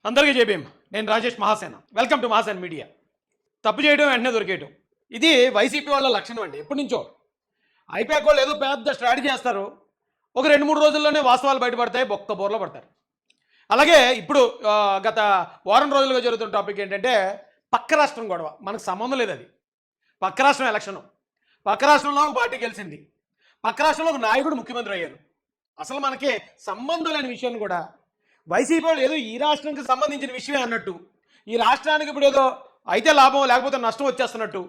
అందరికీ జేబీఎం. నేను Rajesh Mahasena. Welcome to Mahasena media. తప్పు చేయడం వెంటనే దొరికేయడం ఇది వైసీపీ వాళ్ళ లక్షణం అండి. ఎప్పటి నుంచో అయిపోయాక వాళ్ళు ఏదో పెద్ద స్ట్రాటజీ చేస్తారు. ఒక 2-3 రోజుల్లోనే వాస్తవాలు బయటపడతాయి, బొక్క బోర్లో పడతారు. అలాగే ఇప్పుడు గత వారం రోజులుగా జరుగుతున్న టాపిక్ ఏంటంటే పక్క రాష్ట్రం గొడవ. మనకు సంబంధం లేదు అది. పక్క రాష్ట్రం ఎలక్షను. పక్క రాష్ట్రంలో ఒక పార్టీ గెలిచింది. పక్క రాష్ట్రంలో ఒక నాయకుడు ముఖ్యమంత్రి అయ్యారు. అసలు మనకి సంబంధం లేని విషయాన్ని కూడా వైసీపీ వాళ్ళు ఏదో ఈ రాష్ట్రానికి సంబంధించిన విషయమే అన్నట్టు, ఈ రాష్ట్రానికి ఇప్పుడు ఏదో అయితే లాభం లేకపోతే నష్టం వచ్చేస్తున్నట్టు,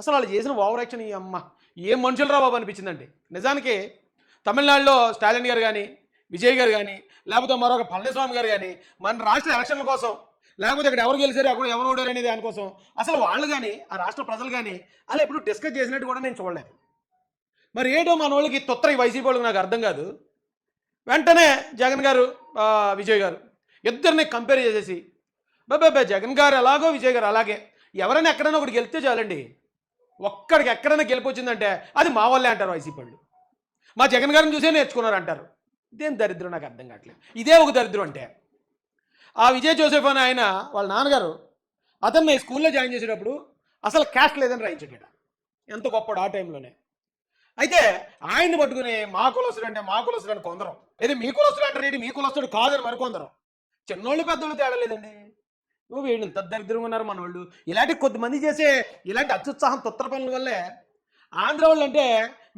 అసలు వాళ్ళు చేసిన ఓవర్ యాక్షన్ ఈ అమ్మ ఏం మనుషులు రా బాబు అనిపించిందండి. నిజానికి తమిళనాడులో స్టాలిన్ గారు కానీ, విజయ్ గారు కానీ, లేకపోతే మరొక పళనిస్వామి గారు కానీ మన రాష్ట్ర ఎలక్షన్ల కోసం, లేకపోతే ఇక్కడ ఎవరు గెలిచారు అక్కడ ఎవరు ఓడారు అనే దానికోసం అసలు వాళ్ళు కానీ ఆ రాష్ట్ర ప్రజలు కానీ అలా ఎప్పుడు డిస్కస్ చేసినట్టు కూడా నేను చూడలేదు. మరి ఏటో మన వాళ్ళకి తొత్తర ఈ వైసీపీ వాళ్ళకి నాకు అర్థం కాదు. వెంటనే జగన్ గారు, విజయ్ గారు ఇద్దరిని కంపేర్ చేసేసి బాబా జగన్ గారు ఎలాగో విజయ్ గారు అలాగే, ఎవరైనా ఎక్కడైనా ఒకటి గెలిస్తే చాలండి, ఒక్కడికి ఎక్కడైనా గెలిపి వచ్చిందంటే అది మా వాళ్ళే అంటారు వైసీపీ వాళ్ళు. మా జగన్ గారిని చూసే నేర్చుకున్నారు అంటారు. ఇదేం దరిద్రం నాకు అర్థం కావట్లేదు. ఇదే ఒక దరిద్రం అంటే ఆ విజయ్ జోసెఫ్ అని ఆయన వాళ్ళ నాన్నగారు అతన్ని స్కూల్లో జాయిన్ చేసేటప్పుడు అసలు క్యాస్ట్ లేదని రాయించాడు. ఎంత గొప్పడు ఆ టైంలోనే. అయితే ఆయన్ని పట్టుకుని మా కులస్తుడు అంటే మా కులస్తుడు అని కొందరం, ఏదో మీ కులస్తుడు అంటారు ఏంటి, మీ కులస్తుడు కాదని మరికొందరం. చిన్నోళ్ళు పెద్దోళ్ళు తేడా లేదండి. నువ్వు వీళ్ళు ఇంత దరిద్రంగా ఉన్నారు మన వాళ్ళు. ఇలాంటి కొద్దిమంది చేసే ఇలాంటి అత్యుత్సాహం తొత్తర పనుల వల్లే ఆంధ్ర వాళ్ళు అంటే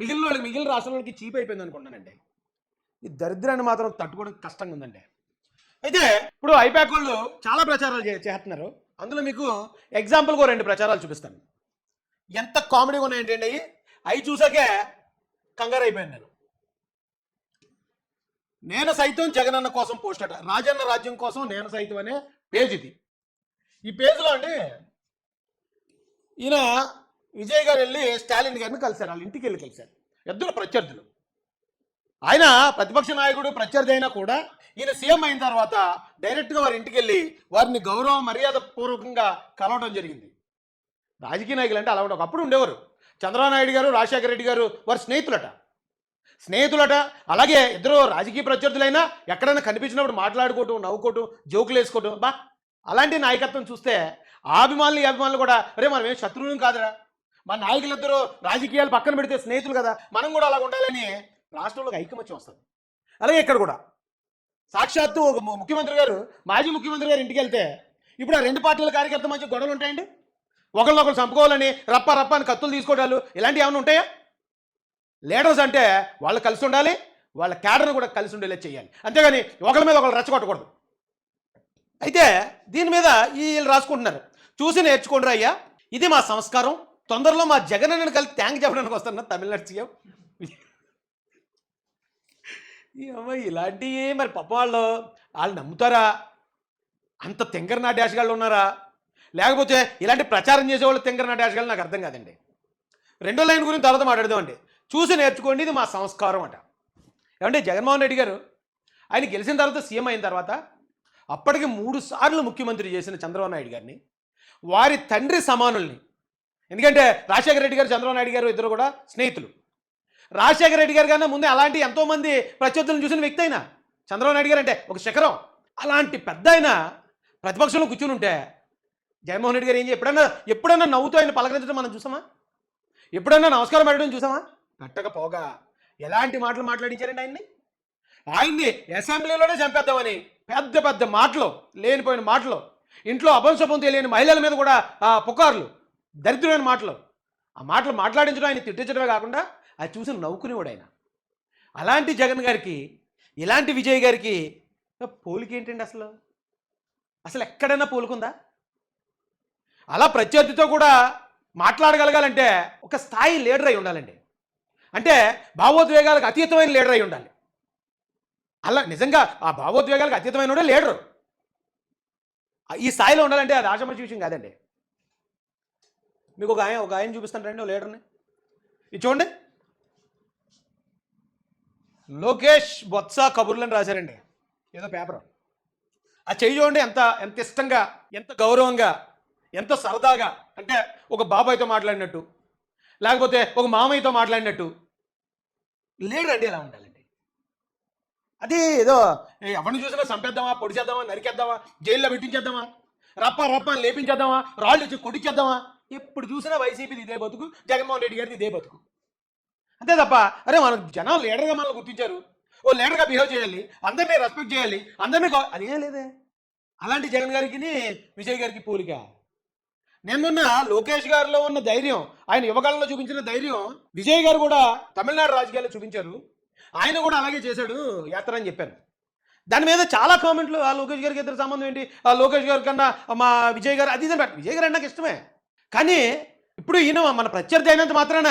మిగిలిన వాళ్ళకి, మిగిలిన రాష్ట్రాల వాళ్ళకి చీప్ అయిపోయింది అనుకుంటానండి. ఈ దరిద్రాన్ని మాత్రం తట్టుకోవడం కష్టంగా ఉందండి. అయితే ఇప్పుడు ఐపాక్ వాళ్ళు చాలా ప్రచారాలు చేస్తున్నారు. అందులో మీకు ఎగ్జాంపుల్గా 2 ప్రచారాలు చూపిస్తాను. ఎంత కామెడీగా ఉన్నాయంటే అవి చూసాకే కంగారు అయిపోయాను నేను సైతం జగనన్న కోసం పోస్ట్ అట, రాజన్న రాజ్యం కోసం నేను సైతం అనే పేజ్ ఇది. ఈ పేజ్లో అండి ఈయన విజయ్ గారు వెళ్ళి స్టాలిన్ గారిని కలిశారు. వాళ్ళ ఇంటికి వెళ్ళి కలిశారు. ఇద్దరు ప్రత్యర్థులు. ఆయన ప్రతిపక్ష నాయకుడు ప్రత్యర్థి అయినా కూడా ఈయన సీఎం అయిన తర్వాత డైరెక్ట్గా వారి ఇంటికి వెళ్ళి వారిని గౌరవ మర్యాద పూర్వకంగా కలవడం జరిగింది. రాజకీయ నాయకులు అంటే అలా ఒకప్పుడు ఉండేవారు. చంద్రబాబు నాయుడు గారు, రాజశేఖర రెడ్డి గారు వారి స్నేహితులట. అలాగే ఇద్దరు రాజకీయ ప్రత్యర్థులైనా ఎక్కడైనా కనిపించినప్పుడు మాట్లాడుకోవటం, నవ్వుకోవటం, జోకులు వేసుకోవటం. అలాంటి నాయకత్వం చూస్తే ఆ అభిమానులు కూడా అరే మనం ఏం శత్రువులం కాదురా, మన నాయకులిద్దరూ రాజకీయాలు పక్కన పెడితే స్నేహితులు కదా, మనం కూడా అలా ఉండాలని రాష్ట్రంలోకి ఐకమత్యం వస్తుంది. అలాగే ఇక్కడ కూడా సాక్షాత్తు ఒక ముఖ్యమంత్రి గారు, మాజీ ముఖ్యమంత్రి గారు ఇంటికి వెళ్తే ఇప్పుడు ఆ 2 పార్టీల కార్యకర్తల మధ్య గొడవలు ఉంటాయండి. ఒకరినొకరు చంపుకోవాలని రప్ప అని కత్తులు తీసుకోవడాలు ఇలాంటివి ఏమైనా ఉంటాయా? లీడర్స్ అంటే వాళ్ళు కలిసి ఉండాలి, వాళ్ళ క్యాడర్ను కూడా కలిసి ఉండేలా చేయాలి, అంతేగాని ఒకరి మీద ఒకరు రెచ్చగొట్టకూడదు. అయితే దీని మీద వీళ్ళు రాసుకుంటున్నారు, చూసి నేర్చుకోండి అయ్యా, ఇది మా సంస్కారం, తొందరలో మా జగన్ అన్నని కలిసి థ్యాంక్ చెప్పడానికి వస్తున్నా తమిళనాడు సీఎం. ఈ అమ్మాయి ఇలాంటివి మరి పాప వాళ్ళు నమ్ముతారా? అంత తెంగరనా డాష్గాళ్ళు ఉన్నారా? లేకపోతే ఇలాంటి ప్రచారం చేసేవాళ్ళు తెంగరనా డాష్గాళ్ళు నాకు అర్థం కాదండి. 2వ లైన్ గురించి తర్వాత మాట్లాడదామండి. చూసి నేర్చుకోండి, ఇది మా సంస్కారం అంట. ఏమంటే జగన్మోహన్ రెడ్డి గారు ఆయన గెలిచిన తర్వాత సీఎం అయిన తర్వాత అప్పటికి 3 సార్లు ముఖ్యమంత్రి చేసిన చంద్రబాబు నాయుడు గారిని, వారి తండ్రి సమానుల్ని, ఎందుకంటే రాజశేఖర రెడ్డి గారు, చంద్రబాబు నాయుడు గారు ఇద్దరు కూడా స్నేహితులు. రాజశేఖర రెడ్డి గారి కన్నా ముందే అలాంటి ఎంతోమంది ప్రత్యర్థులను చూసిన వ్యక్తి అయినా చంద్రబాబు నాయుడు గారు అంటే ఒక శిఖరం. అలాంటి పెద్ద ఆయన ప్రతిపక్షంలో కూర్చుని ఉంటే జగన్మోహన్ రెడ్డి గారు ఏం ఎప్పుడన్నా నవ్వుతూ ఆయన పలకరించడం మనం చూసామా? ఎప్పుడన్నా నమస్కారం పెట్టడం చూసామా? పెట్టకపోగా ఎలాంటి మాటలు మాట్లాడించారండి ఆయన్ని అసెంబ్లీలోనే చంపేద్దామని పెద్ద పెద్ద మాటలు, లేనిపోయిన మాటలు, ఇంట్లో అపంశపం తెలియని మహిళల మీద కూడా పుకార్లు, దరిద్రమైన మాటలు, ఆ మాటలు మాట్లాడించడం, ఆయన తిట్టించడమే కాకుండా అది చూసి నవ్వుకునేవాడు ఆయన. అలాంటి జగన్ గారికి ఇలాంటి విజయ్ గారికి పోలిక ఏంటండి? అసలు ఎక్కడైనా పోలుకుందా? అలా ప్రత్యర్థితో కూడా మాట్లాడగలగాలంటే ఒక స్థాయి లీడర్ అయి ఉండాలండి. అంటే భావోద్వేగాలకు అతీతమైన లీడర్ అయి ఉండాలి. అలా నిజంగా ఆ భావోద్వేగాలకు అతీతమైన లీడరు ఈ స్థాయిలో ఉండాలంటే అది ఆషామాషి విషయం కాదండి. మీకు ఒక ఆయన చూపిస్తాను రండి, లీడర్ని. ఇది చూడండి, లోకేష్ బొత్స కబుర్లని రాశారండి ఏదో పేపర్. ఆ చెయ్యి చూడండి, ఎంత ఇష్టంగా, ఎంత గౌరవంగా, ఎంత సరదాగా, అంటే ఒక బాబాయ్తో మాట్లాడినట్టు, లేకపోతే ఒక మామయ్యతో మాట్లాడినట్టు. లీడర్ అంటే ఎలా ఉండాలండి? అది ఏదో ఎవరిని చూసినా చంపేద్దామా, పొడి చేద్దామా, నరికేద్దామా, జైల్లో పెట్టించేద్దామా, రప్ప రప్ప అని లేపించేద్దామా, రాళ్ళు ఇచ్చి కొట్టించేద్దామా, ఎప్పుడు చూసినా వైసీపీది ఇదే బతుకు, జగన్మోహన్ రెడ్డి గారిది ఇదే బతుకు. అంతే తప్ప అరే మన జనం లీడర్గా మనల్ని గుర్తించారు, ఓ లీడర్గా బిహేవ్ చేయాలి, అందరినీ రెస్పెక్ట్ చేయాలి, అందరినీ అదేం లేదే. అలాంటి జగన్ గారికి విజయ్ గారికి పోలిక. నిన్న లోకేష్ గారిలో ఉన్న ధైర్యం, ఆయన యువకాలంలో చూపించిన ధైర్యం విజయ్ గారు కూడా తమిళనాడు రాజకీయాల్లో చూపించారు. ఆయన కూడా అలాగే చేశాడు యాత్ర అని చెప్పారు. దాని మీద చాలా కామెంట్లు, ఆ లోకేష్ గారికి ఇద్దరు సంబంధం ఏంటి, ఆ లోకేష్ గారి కన్నా మా విజయ్ గారు అది ఇదని. విజయ్ గారు నాకు ఇష్టమే, కానీ ఇప్పుడు ఈయన మన ప్రత్యర్థి అయినంత మాత్రాన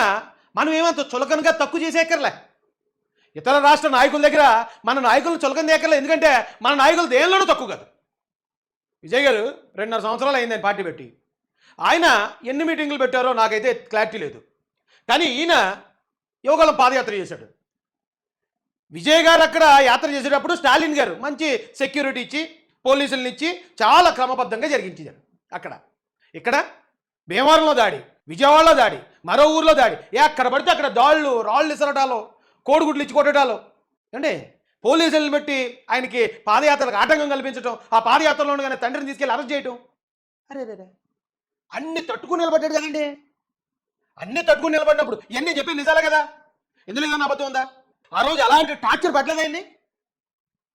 మనం ఏమంత చులకనగా తక్కువ చేసేక్కర్లే. ఇతర రాష్ట్ర నాయకుల దగ్గర మన నాయకులను చులకన చేయక్కర్లే, ఎందుకంటే మన నాయకులు దేనిలోనూ తక్కువ కాదు. విజయ్ గారు 2.5 సంవత్సరాలు అయింది ఆయన పార్టీ పెట్టి. ఆయన ఎన్ని మీటింగులు పెట్టారో నాకైతే క్లారిటీ లేదు, కానీ ఈయన యువకులం పాదయాత్ర చేశాడు. విజయ్ గారు అక్కడ యాత్ర చేసేటప్పుడు స్టాలిన్ గారు మంచి సెక్యూరిటీ ఇచ్చి, పోలీసులను ఇచ్చి చాలా క్రమబద్ధంగా జరిగించారు. అక్కడ ఇక్కడ భీమవరంలో దాడి, విజయవాడలో దాడి, మరో ఊర్లో దాడి, ఎక్కడ పడితే అక్కడ దాళ్ళు, రాళ్ళు ఇసరటాలు, కోడిగుడ్లు ఇచ్చి కొట్టడాలు. అంటే పోలీసులను బట్టి ఆయనకి పాదయాత్రకు ఆటంకం కల్పించడం, ఆ పాదయాత్రలో కానీ తండ్రిని తీసుకెళ్ళి అరెస్ట్ చేయటం. అరే రే, అన్ని తట్టుకుని నిలబడ్డాడు కదండి. అన్ని తట్టుకుని నిలబడినప్పుడు ఇవన్నీ చెప్పి నిజాలే కదా, ఎందులో ఏదైనా అబద్ధం ఉందా? ఆ రోజు అలాంటి టార్చర్ పెట్టలేదండి.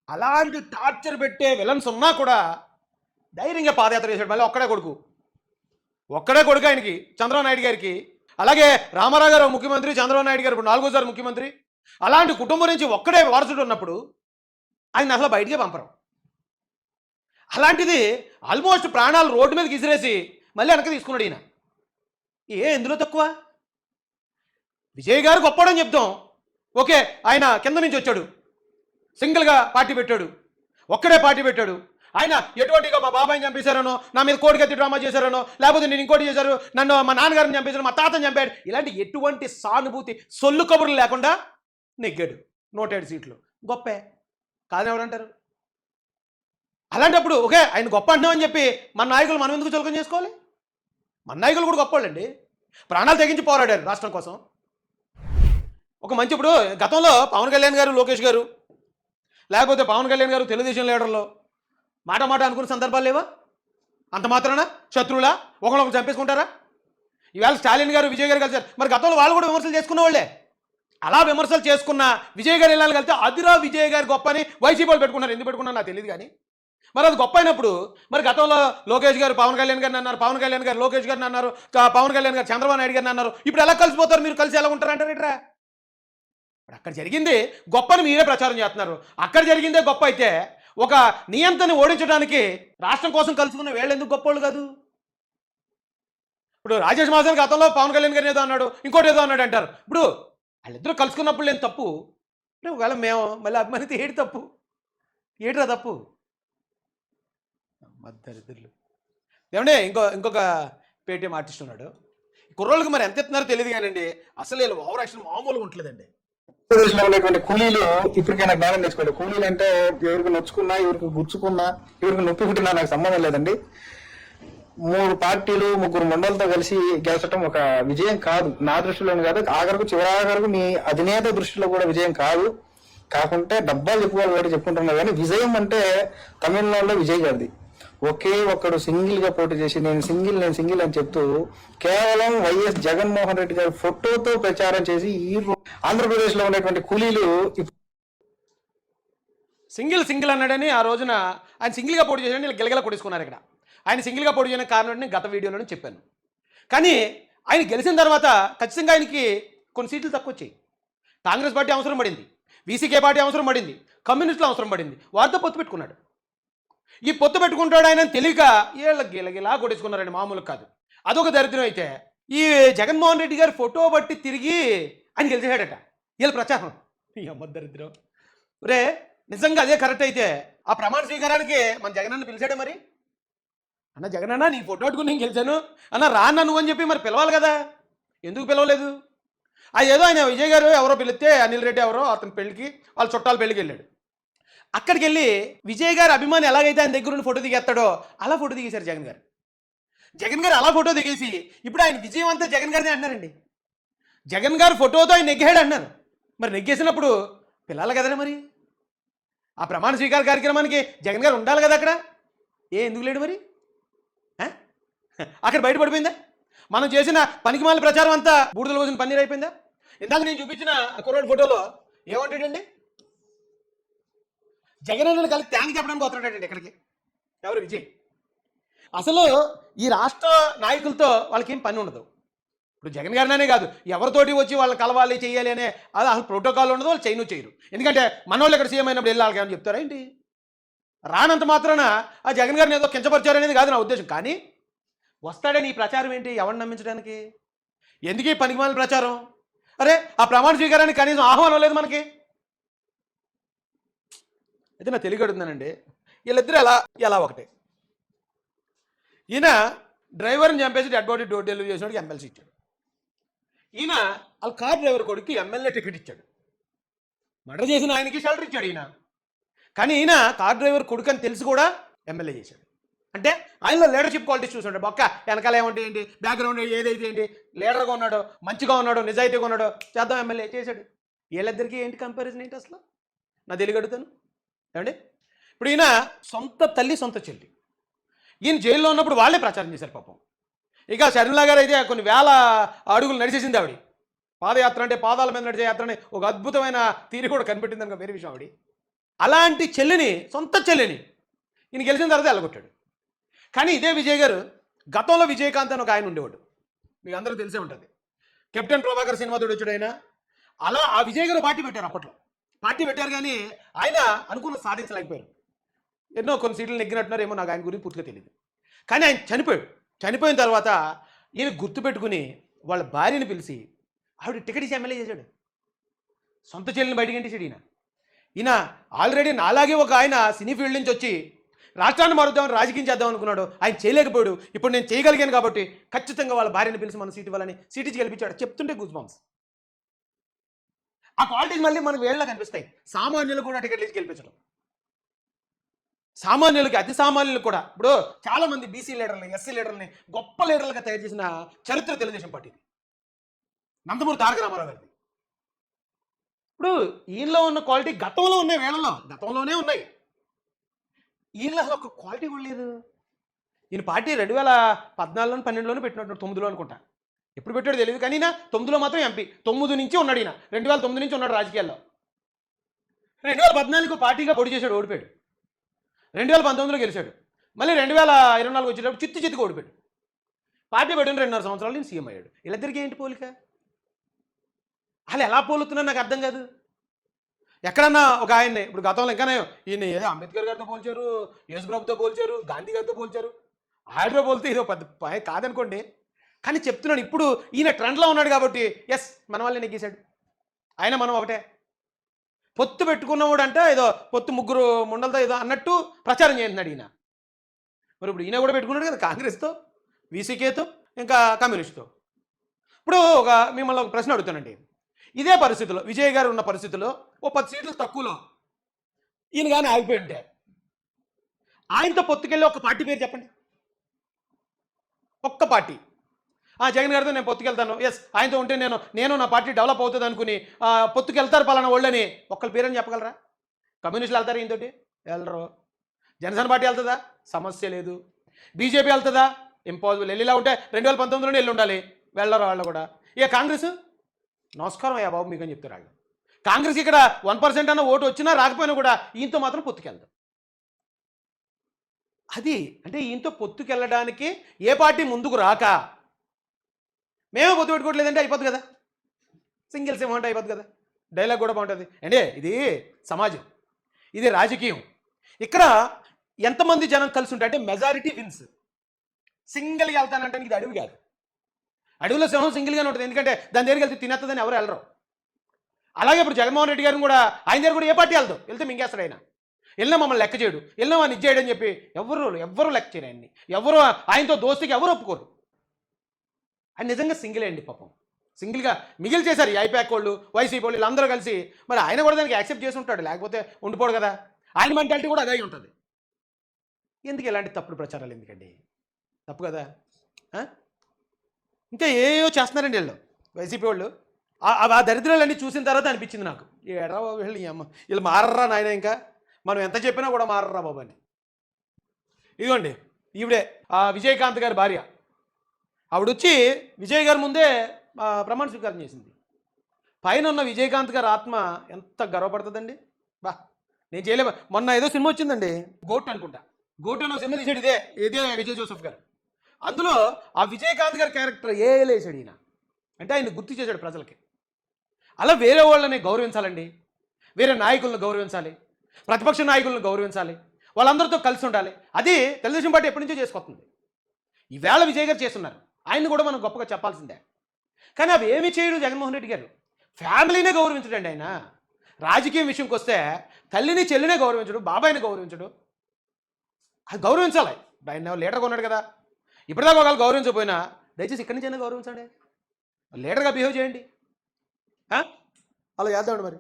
అలాంటి టార్చర్ పెట్టే విలన్స్ ఉన్నా కూడా ధైర్యంగా పాదయాత్ర చేశాడు. మళ్ళీ ఒక్కడే కొడుకు ఆయనకి, చంద్రబాబు నాయుడు గారికి. అలాగే రామారావు గారు ముఖ్యమంత్రి, చంద్రబాబు నాయుడు గారు ఇప్పుడు 4వ ముఖ్యమంత్రి. అలాంటి కుటుంబం నుంచి ఒక్కడే వారసుడు ఉన్నప్పుడు ఆయన అసలు బయటికే పంపరు. అలాంటిది ఆల్మోస్ట్ ప్రాణాలు రోడ్డు మీద విసిరేసి మళ్ళీ వెనక్కి తీసుకున్నాడు ఈయన. ఎందులో తక్కువ? విజయ్ గారు గొప్పడని చెప్తాం, ఓకే. ఆయన కింద నుంచి వచ్చాడు, సింగిల్గా పార్టీ పెట్టాడు, ఒక్కడే పార్టీ పెట్టాడు. ఆయన ఎటువంటిగా మా బాబాయిని చంపేశారనో, నా మీద కోడికత్తి డ్రామా చేశారనో, లేకపోతే నేను ఇంకోటి చేశారు, నన్ను మా నాన్నగారిని చంపేశారు, మా తాతని చంపాడు, ఇలాంటి ఎటువంటి సానుభూతి సొల్లు కబుర్లు లేకుండా నెగ్గాడు. 107 సీట్లు గొప్పే కాదని ఎవరంటారు? అలాంటప్పుడు ఓకే ఆయన గొప్ప అంటున్నామని చెప్పి మన నాయకులు మనం ఎందుకు చులకం చేసుకోవాలి? మన నాయకులు కూడా గొప్పవాళ్ళండి, ప్రాణాలు తెగించి పోరాడారు రాష్ట్రం కోసం. ఒక మంచి ఇప్పుడు గతంలో పవన్ కళ్యాణ్ గారు, లోకేష్ గారు, లేకపోతే పవన్ కళ్యాణ్ గారు తెలుగుదేశం లీడర్లో మాట అనుకునే సందర్భాలు లేవా? అంత మాత్రాన శత్రువులా ఒకళ్ళొకరు చంపేసుకుంటారా? ఈవేళ స్టాలిన్ గారు, విజయ్ గారు కలిసారు, మరి గతంలో వాళ్ళు కూడా విమర్శలు చేసుకున్న వాళ్ళే. అలా విమర్శలు చేసుకున్న విజయ్ గారు ఇళ్ళని కలిస్తే అదిరా విజయ్ గారు గొప్ప అని వైసీపీ వాళ్ళు పెట్టుకున్నారు. ఎందుకు పెట్టుకున్నారు నాకు తెలియదు, కానీ మరి అది గొప్ప అయినప్పుడు మరి గతంలో లోకేష్ గారు పవన్ కళ్యాణ్ గారిని అన్నారు, పవన్ కళ్యాణ్ గారు లోకేష్ గారిని అన్నారు, పవన్ కళ్యాణ్ గారు చంద్రబాబు నాయుడు గారిని అన్నారు. ఇప్పుడు ఎలా కలిసిపోతారు? మీరు కలిసి ఎలా ఉంటారంటారు? ఇట్రా ఇప్పుడు అక్కడ జరిగింది గొప్పని మీరే ప్రచారం చేస్తున్నారు. అక్కడ జరిగిందే గొప్ప అయితే ఒక నియంత్రణని ఓడించడానికి రాష్ట్రం కోసం కలుసుకున్న వీళ్ళు ఎందుకు గొప్పోళ్ళు కాదు? ఇప్పుడు రాజేష్ మహాసేన్ గతంలో పవన్ కళ్యాణ్ గారిని ఏదో అన్నాడు, ఇంకోటి ఏదో అన్నాడు అంటారు. ఇప్పుడు వాళ్ళిద్దరూ కలుసుకున్నప్పుడు లేని తప్పు, ఒకవేళ మేము మళ్ళీ అభిమానితే ఏడిరా తప్పు? మద్దరిద్దరు ఏమంటే ఇంకొక పేటీఎం ఆర్టిస్ట్ ఉన్నాడు. కుర్రోళ్ళకి మరి ఎంత ఎత్తున్నారో తెలియదు కానండి, అసలు వీళ్ళు ఓవర్ యాక్షన్ మామూలుగా ఉంటలేదండి. ఆంధ్రప్రదేశ్లో ఉన్నటువంటి కూలీలు ఇప్పటికైనా జ్ఞానం తెచ్చుకోండి. కూలీలు అంటే ఎవరికి నొచ్చుకున్నా, ఎవరికి గుచ్చుకున్నా, ఎవరికి నొప్పి పుట్టినా నాకు సంబంధం లేదండి. 3 పార్టీలు 3 మండలతో కలిసి గెలచడం ఒక విజయం కాదు, నా దృష్టిలోని కాదు, చివరాఖరకు మీ అధినేత దృష్టిలో కూడా విజయం కాదు. కాకుంటే డబ్బాలు చెప్పుకోవాలి బయట చెప్పుకుంటున్నారు, కానీ విజయం అంటే తమిళనాడులో విజయ్ గారిది. ఒకే ఒక్కడు సింగిల్ గా పోటీ చేసి నేను సింగిల్ అని చెప్తూ కేవలం వైఎస్ జగన్మోహన్ రెడ్డి గారి ఫోటోతో ప్రచారం చేసి ఈ ఆంధ్రప్రదేశ్ లో ఉన్నటువంటి కూలీలు సింగిల్ అన్నాడని ఆ రోజున ఆయన సింగిల్గా పోటీ చేశాడని గిలగిలా కొట్టేసుకున్నారు. ఇక్కడ ఆయన సింగిల్గా పోటీ చేయడానికి కారణం గత వీడియోలో చెప్పాను. కానీ ఆయన గెలిచిన తర్వాత ఖచ్చితంగా ఆయనకి కొన్ని సీట్లు తక్కువ వచ్చాయి. కాంగ్రెస్ పార్టీ అవసరం పడింది, వీసీకే పార్టీ అవసరం పడింది, కమ్యూనిస్టులు అవసరం పడింది, వారితో పొత్తు పెట్టుకున్నాడు. ఈ పొత్తు పెట్టుకుంటాడు ఆయన తెలియక వీళ్ళ గిలగిలా కొట్టేసుకున్నారండి, మామూలు కాదు. అదొక దరిద్రం. అయితే ఈ జగన్మోహన్ రెడ్డి గారి ఫోటో బట్టి తిరిగి ఆయన గెలిచాడట వీళ్ళ ప్రచారం. ఈ అమ్మ దరిద్రం రే, నిజంగా అదే కరెక్ట్ అయితే ఆ ప్రమాణ స్వీకారానికి మన జగనన్న పిలిచాడే మరి? అన్న జగనన్న నీ ఫోటో పెట్టుకుని నేను గెలిచాను అన్న రాన్న నువ్వు అని చెప్పి మరి పిలవాలి కదా, ఎందుకు పిలవలేదు? ఏదో ఆయన విజయ్ గారు ఎవరో పిలిస్తే అనిల్ రెడ్డి ఎవరో అతని పెళ్ళికి వాళ్ళ చుట్టాల పెళ్ళికి వెళ్ళాడు. అక్కడికి వెళ్ళి విజయ్ గారు అభిమాని ఎలాగైతే ఆయన దగ్గర ఫోటో దిగేస్తాడో అలా ఫోటో దిగేశారు జగన్ గారు అలా ఫోటో దిగేసి ఇప్పుడు ఆయన విజయం అంతా జగన్ గారినే అన్నారండి. జగన్ గారు ఫోటోతో ఆయన నెగ్గాడు అన్నారు. మరి నెగ్గేసినప్పుడు పిల్లలు కదనే మరి ఆ ప్రమాణ స్వీకార కార్యక్రమానికి జగన్ గారు ఉండాలి కదా అక్కడ. ఎందుకు లేడు మరి? ఆ? అక్కడ బయటపడిపోయిందా? మనం చేసిన పనికిమాల ప్రచారం అంతా బూడిదల పోసిన పన్నీర్ అయిపోయిందా? ఇందాక నేను చూపించిన కుర్రోడి ఫోటోలో ఏమంటాడండి? జగన్ అన్నని కలిసి థ్యాంక్ చెప్పడానికి పోతున్నాడండి ఇక్కడికి. ఎవరు? విజయ్. అసలు ఈ రాష్ట్ర నాయకులతో వాళ్ళకి ఏం పని ఉండదు. ఇప్పుడు జగన్ గారినే కాదు, ఎవరితోటి వచ్చి వాళ్ళని కలవాలి చేయాలి అనే అది అసలు ప్రోటోకాల్ ఉండదు, వాళ్ళు చేయరు. ఎందుకంటే మనోళ్ళు ఇక్కడ సీఎం అయినప్పుడు వెళ్ళాలి ఏమని చెప్తారా ఏంటి? రానంత మాత్రాన ఆ జగన్ గారిని ఏదో కించపరిచారనేది కాదు నా ఉద్దేశం. కానీ వస్తాడని ఈ ప్రచారం ఏంటి? ఎవరిని నమ్మించడానికి? ఎందుకు ఈ పనికిమాలిన ప్రచారం? అరే ఆ ప్రమాణ స్వీకారానికి కనీసం ఆహ్వానం లేదు మనకి. అయితే నా తెలియగడుతున్నానండి, వీళ్ళిద్దరూ ఎలా ఒకటే. ఈయన డ్రైవర్ని చంపేసి డెడ్ బాడీ డోర్ డెలివరీ చేసినోడికి ఎమ్మెల్సీ ఇచ్చాడు. ఈయన వాళ్ళ కార్ డ్రైవర్ కొడుకు ఎమ్మెల్యే టికెట్ ఇచ్చాడు. మర్డర్ చేసిన ఆయనకి షెల్టర్ ఇచ్చాడు ఈయన. కానీ ఈయన కార్ డ్రైవర్ కొడుకు అని తెలిసి కూడా ఎమ్మెల్యే చేశాడు. అంటే ఆయనలో లీడర్షిప్ క్వాలిటీస్ చూసుంటాడు. బొక్క వెనకాల ఏమంటే ఏంటి, బ్యాక్గ్రౌండ్ ఏదైతే ఏంటి, లీడర్గా ఉన్నాడో, మంచిగా ఉన్నాడో, నిజాయితీగా ఉన్నాడో, చేద్దాం ఎమ్మెల్యే చేశాడు. వీళ్ళిద్దరికీ ఏంటి కంపారిజన్ ఏంటి అసలు? నా తెలియగడుగుతాను ఏమండి. ఇప్పుడు ఈయన సొంత తల్లి సొంత చెల్లి ఈయన జైల్లో ఉన్నప్పుడు వాళ్ళే ప్రచారం చేశారు పాపం. ఇక షర్మిలా గారు అయితే కొన్ని వేల అడుగులు నడిచేసింది ఆవిడ. పాదయాత్ర అంటే పాదాల మీద నడిచే యాత్ర అని ఒక అద్భుతమైన తీరు కూడా కనిపెట్టింది కనుక వేరే విషయం ఆవిడ. అలాంటి చెల్లిని, సొంత చెల్లిని ఈయన గెలిచిన తర్వాత వెళ్ళగొట్టాడు. కానీ ఇదే విజయ్ గారు గతంలో విజయకాంత్ అని ఒక ఆయన ఉండేవాడు, మీకు అందరూ తెలిసే ఉంటుంది. కెప్టెన్ ప్రభాకర్ సినిమా తోడు వచ్చాడు ఆయన. అలా ఆ విజయ్ గారు పార్టీ పెట్టారు. అప్పట్లో పార్టీ పెట్టారు కానీ ఆయన అనుకున్న సాధించలేకపోయారు. ఎన్నో కొన్ని సీట్లు నెగ్గినట్టున్నారు ఏమో, నాకు ఆయన గురించి పూర్తిగా తెలియదు. కానీ ఆయన చనిపోయాడు. చనిపోయిన తర్వాత ఈయన గుర్తుపెట్టుకుని వాళ్ళ భార్యని పిలిచి ఆవిడ టికెట్ ఇచ్చి ఎమ్మెల్యే చేశాడు. సొంత చెల్లిని బయటికి ఎంటేసాడు ఈయన ఆల్రెడీ నాలాగే ఒక ఆయన సినీ ఫీల్డ్ నుంచి వచ్చి రాష్ట్రాన్ని మారుద్దామని రాజకీయం చేద్దాం అనుకున్నాడు. ఆయన చేయలేకపోయాడు. ఇప్పుడు నేను చేయగలిగాను కాబట్టి ఖచ్చితంగా వాళ్ళ భార్యని పిలిచి మన సీటు ఇవ్వాలని సీట్ ఇచ్చి గెలిపించాడు. చెప్తుంటే గూస్ బంప్స్. ఆ క్వాలిటీస్ మళ్ళీ మనకు వేళ్ళ కనిపిస్తాయి. సామాన్యులు కూడా టికెట్లు ఇచ్చి గెలిపించడం, సామాన్యులకి అతి సామాన్యులు కూడా. ఇప్పుడు చాలా మంది బీసీ లీడర్ని, ఎస్సీ లీడర్ని గొప్ప లీడర్లుగా తయారు చేసిన చరిత్ర తెలుగుదేశం పార్టీది, నందమూరి తారక రామారావు గారిది. ఇప్పుడు ఈయనలో ఉన్న క్వాలిటీ గతంలో ఉన్నాయి, వేళల్లో గతంలోనే ఉన్నాయి. ఈయనలో అసలు ఒక క్వాలిటీ కూడా లేదు. ఈయన పార్టీ 2014 12 పెట్టినట్టు, 9 అనుకుంటా, ఎప్పుడు పెట్టాడో తెలియదు. కానీ ఈయన 9 మాత్రం ఎంపీ. 9 నుంచి ఉన్నాడు ఈయన. 2009 నుంచి ఉన్నాడు రాజకీయాల్లో. 2014 పార్టీగా పొడి చేశాడు, ఓడిపోయాడు. 2019లో గెలిచాడు. మళ్ళీ 2024 వచ్చేటప్పుడు చిత్తుగా ఓడిపోయాడు. పార్టీ పెట్టిన 2.5 సంవత్సరాలు నేను సీఎం అయ్యాడు. వీళ్ళిద్దరికీ ఏంటి పోలిక? వాళ్ళు ఎలా పోలుతున్నారు నాకు అర్థం కాదు. ఎక్కడన్నా ఒక ఆయన్ని ఇప్పుడు గతంలో ఇంకా ఈయన ఏదో అంబేద్కర్ గారితో పోల్చారు, యేసుప్రభుతో పోల్చారు, గాంధీ గారితో పోల్చారు. ఆయనతో పోలితే ఇదో పెద్ద కాదనుకోండి. కానీ చెప్తున్నాను, ఇప్పుడు ఈయన ట్రెండ్లో ఉన్నాడు కాబట్టి ఎస్ మన వాళ్ళని నెగ్గేశాడు. ఆయన మనం ఒకటే. పొత్తు పెట్టుకున్నవాడు అంటే ఏదో పొత్తు ముగ్గురు ముండలతో ఏదో అన్నట్టు ప్రచారం చేస్తున్నాడు ఈయన. మరి ఇప్పుడు ఈయన కూడా పెట్టుకున్నాడు కదా కాంగ్రెస్తో, వీసీకేతో, ఇంకా కమ్యూనిస్ట్తో. ఇప్పుడు మిమ్మల్ని ఒక ప్రశ్న అడుగుతానండి. ఇదే పరిస్థితిలో విజయ్ గారు ఉన్న పరిస్థితిలో ఓ 10 సీట్లు తక్కువలో ఈయన కానీ ఆగిపోయి ఉంటే ఆయనతో పొత్తుకెళ్ళి ఒక పార్టీ పేరు చెప్పండి. ఒక్క పార్టీ. జగన్ గారితో నేను పొత్తుకెళ్తాను, ఎస్ ఆయనతో ఉంటే నేను నా పార్టీ డెవలప్ అవుతుంది అనుకుని పొత్తుకెళ్తారు పలానా వాళ్ళని ఒక్కరి పేరని చెప్పగలరా? కమ్యూనిస్టులు వెళ్తారు ఈయనతోటి? వెళ్ళరు. జనసేన పార్టీ వెళ్తుందా? సమస్య లేదు. బీజేపీ వెళ్తుందా? ఇంపాసిబుల్. వెళ్ళిలా ఉంటే 2019లోనే వెళ్ళి ఉండాలి, వెళ్ళరు వాళ్ళు కూడా. ఇక కాంగ్రెస్ నమస్కారం అయ్యా బాబు మీకు అని చెప్తారు వాళ్ళు. కాంగ్రెస్ ఇక్కడ 1% అన్న ఓటు వచ్చినా రాకపోయినా కూడా ఈయనతో మాత్రం పొత్తుకెళ్తాం. అది అంటే ఈయనతో పొత్తుకెళ్ళడానికి ఏ పార్టీ ముందుకు రాక మేమే పొత్తు పెట్టుకోవట్లేదంటే అయిపోద్ది కదా, సింగిల్ సిమ్ అంటే అయిపోద్ది కదా, డైలాగ్ కూడా బాగుంటుంది. అంటే ఇది సమాజం, ఇది రాజకీయం. ఇక్కడ ఎంతమంది జనం కలిసి ఉంటే అంటే మెజారిటీ విన్స్. సింగిల్గా వెళ్తానంటే ఇది అడవి కాదు. అడవిలో సింహం సింగిల్గానే ఉంటుంది, ఎందుకంటే దాని దగ్గరికి వెళ్తే తినేస్తుందని ఎవరు వెళ్ళరు. అలాగే ఇప్పుడు జగన్మోహన్ రెడ్డి గారిని కూడా ఆయన దగ్గర కూడా ఏ పార్టీ వెళ్తే మింగేస్తాడు ఆయన. వెళ్ళినా మమ్మల్ని లెక్క చేయడు, వెళ్ళినా వాడిని ఇచ్చేయడని చెప్పి ఎవరు లెక్క చేయరు ఆయన్ని. ఎవరు ఆయనతో దోస్తుకి ఎవరు ఒప్పుకోరు. ఆయన నిజంగా సింగిలే అండి పాపం. సింగిల్గా మిగిలి చేశారు ఈ ఐపాక్ వాళ్ళు, వైసీపీ వాళ్ళు, వీళ్ళందరూ కలిసి. మరి ఆయన కూడా దానికి యాక్సెప్ట్ చేసి ఉంటాడు, లేకపోతే ఉండిపోడు కదా. ఆయన మెంటాలిటీ కూడా అదే ఉంటుంది. ఎందుకు ఇలాంటి తప్పుడు ప్రచారాలు ఎందుకండి? తప్పు కదా. ఇంకా ఏయో చేస్తున్నారండి వీళ్ళు, వైసీపీ వాళ్ళు. ఆ దరిద్రాలన్నీ చూసిన తర్వాత అనిపించింది నాకు, ఎడరా వీళ్ళు మారరా నాయన, ఇంకా మనం ఎంత చెప్పినా కూడా మారరా బాబు అని. ఇదిగోండి ఈవిడే విజయకాంత్ గారి భార్య. ఆవిడ వచ్చి విజయ్ గారి ముందే ప్రమాణ స్వీకారం చేసింది. పైన ఉన్న విజయకాంత్ గారి ఆత్మ ఎంత గర్వపడుతుందండి. బా నేను చేయలేము. మొన్న ఏదో సినిమా వచ్చిందండి, గోట్ అనుకుంటా. గోట్ అన్న సినిమా తీసాడు ఇదే విజయ్ జోసెఫ్ గారు. అందులో ఆ విజయకాంత్ గారి క్యారెక్టర్ వేసాడు ఈయన. అంటే ఆయన గుర్తు చేశాడు ప్రజలకి. అలా వేరే వాళ్ళని గౌరవించాలండి, వేరే నాయకులను గౌరవించాలి, ప్రతిపక్ష నాయకులను గౌరవించాలి, వాళ్ళందరితో కలిసి ఉండాలి. అది తెలుగుదేశం పార్టీ ఎప్పటి నుంచో చేసుకొస్తుంది. ఈవేళ విజయ్ గారు చేస్తున్నారు, ఆయన్ని కూడా మనం గొప్పగా చెప్పాల్సిందే. కానీ అవి ఏమి చేయడు జగన్మోహన్ రెడ్డి గారు. ఫ్యామిలీనే గౌరవించడండి ఆయన. రాజకీయం విషయంకి వస్తే తల్లిని చెల్లినే గౌరవించడు, బాబాయిని గౌరవించడు. అది గౌరవించాలి. ఆయన లీడర్గా ఉన్నాడు కదా. ఇప్పటిదాకా ఒకవేళ గౌరవించకపోయినా దయచేసి ఇక్కడి నుంచైనా గౌరవించండి, లీడర్గా బిహేవ్ చేయండి. అలా చేద్దామండి మరి.